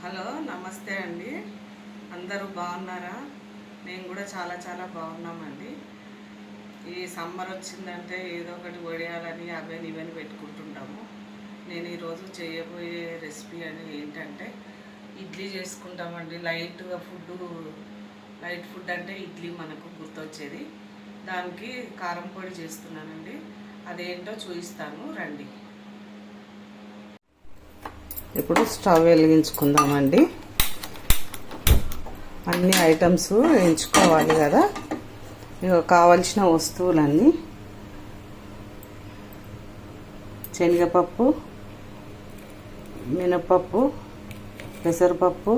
Hello నమస్తే అండి. అందరూ బాగున్నారా? నేను కూడా చాలా చాలా బాగున్నామండి. ఈ సమ్మర్ వచ్చిందంటే ఏదో ఒకటి వడియాలని అవని ఇవని పెట్టుకుంటుంటాము. నేను ఈరోజు చేయబోయే రెసిపీ అని ఏంటంటే ఇడ్లీ చేసుకుంటామండి. లైట్ ఫుడ్ అంటే ఇడ్లీ మనకు గుర్తొచ్చేది. దానికి కారం పొడి చేస్తున్నానండి. అదేంటో చూపిస్తాను రండి. ఇప్పుడు స్టవ్ వెలిగించుకుందామండి. అన్ని ఐటమ్స్ ఎంచుకోవాలి కదా. ఇక కావలసిన వస్తువులన్నీ శనగపప్పు, మినపప్పు, పెసరపప్పు,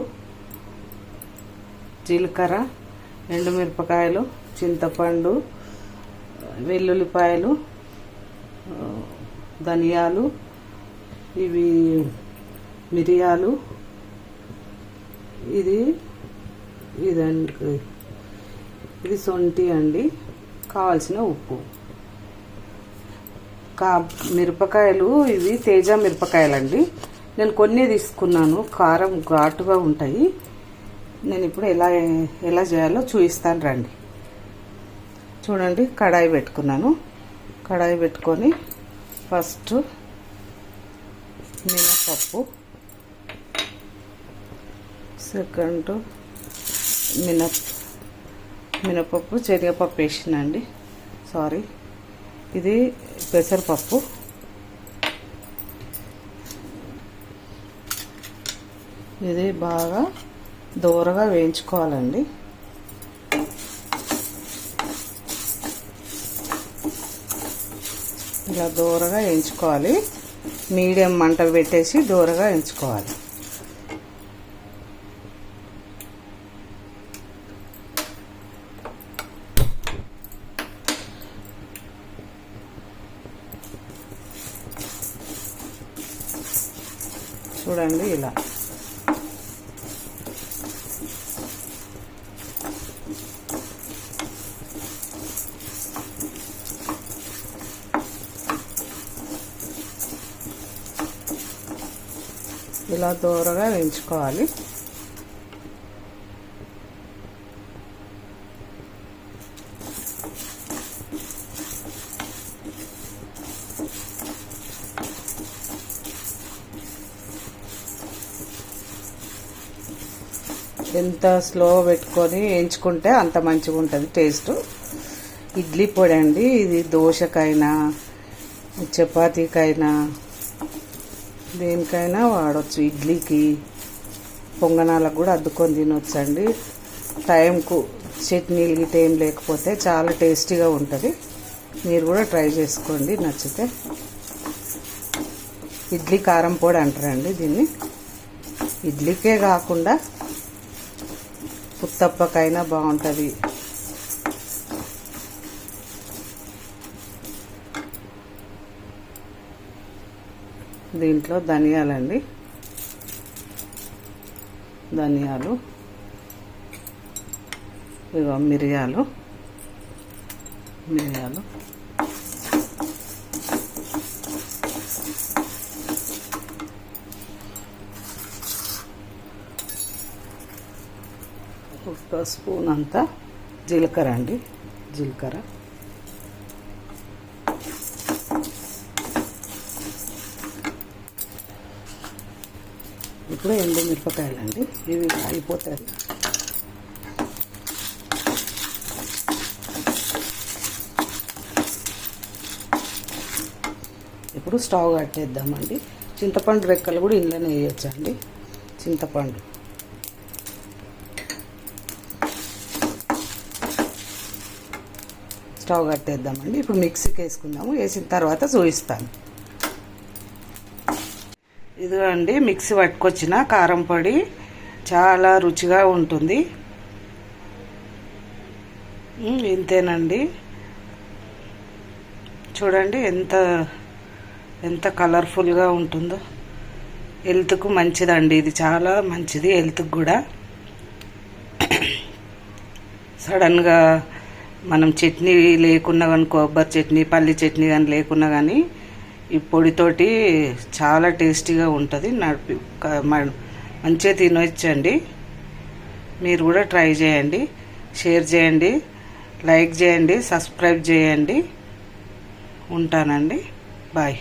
జీలకర్ర, ఎండుమిరపకాయలు, చింతపండు, వెల్లుల్లిపాయలు, ధనియాలు, ఇవి మిరియాలు, ఇది సొంటి అండి. కావాల్సిన ఉప్పు, మిరపకాయలు ఇవి తేజ మిరపకాయలండి. నేను కొన్ని తీసుకున్నాను, కారం ఘాటుగా ఉంటాయి. నేను ఇప్పుడు ఎలా చేయాలో చూపిస్తాను రండి. చూడండి, కడాయి పెట్టుకున్నాను. కడాయి పెట్టుకొని ఫస్ట్ మినపప్పు, సెకండ్ మినపప్పు, శనగపప్పు వేసినండి. సారీ, ఇది పెసరపప్పు, ఇది బాగా దోరగా వేయించుకోవాలండి. ఇలా దోరగా వేయించుకోవాలి. మీడియం మంట పెట్టేసి దోరగా వేయించుకోవాలి. చూడండి, ఇలా దోరగా వేయించుకోవాలి. ఎంత స్లో పెట్టుకొని వేయించుకుంటే అంత మంచిగా ఉంటుంది టేస్ట్. ఇడ్లీ పొడి అండి ఇది. దోశకైనా చపాతీకైనా దేనికైనా వాడచ్చు. ఇడ్లీకి, పొంగనాలకు కూడా అద్దుకొని తినొచ్చు అండి. టైంకు చట్నీలు గిట్ట ఏం లేకపోతే చాలా టేస్టీగా ఉంటుంది. మీరు కూడా ట్రై చేసుకోండి నచ్చితే. ఇడ్లీ కారం పొడి అంటారండి దీన్ని. ఇడ్లీకే కాకుండా ఉత్తప్పకైనా బాగుంటుంది. దీంట్లో ధనియాలండి, ధనియాలు, ఇగో మిరియాలు, ఒక స్పూన్ అంతా జీలకర్ర అండి. జీలకర్ర, ఇప్పుడు ఎండుమిరపకాయలండి. ఇవి అయిపోతాయి. ఇప్పుడు స్టవ్ కట్టేద్దామండి. చింతపండు రెక్కలు కూడా ఇంట్లోనే వేయచ్చండి. చింతపండు స్టవ్ కట్టేద్దామండి. ఇప్పుడు మిక్సీకి వేసుకుందాము. వేసిన తర్వాత చూపిస్తాను. ఇదిగో అండి, మిక్సీ పట్టుకొచ్చిన కారం పొడి. చాలా రుచిగా ఉంటుంది. ఇంతేనండి. చూడండి ఎంత కలర్ఫుల్గా ఉంటుందో. హెల్త్కు మంచిదండి ఇది. చాలా మంచిది హెల్త్కి కూడా. సడన్గా మనం చట్నీ లేకున్నా కానీ, కొబ్బరి చట్నీ, పల్లి చట్నీ కానీ లేకున్నా కానీ ఈ పొడితోటి చాలా టేస్టీగా ఉంటుంది. మంచిగా తినొచ్చండి. మీరు కూడా ట్రై చేయండి, షేర్ చేయండి, లైక్ చేయండి, సబ్స్క్రైబ్ చేయండి. ఉంటానండి. బాయ్.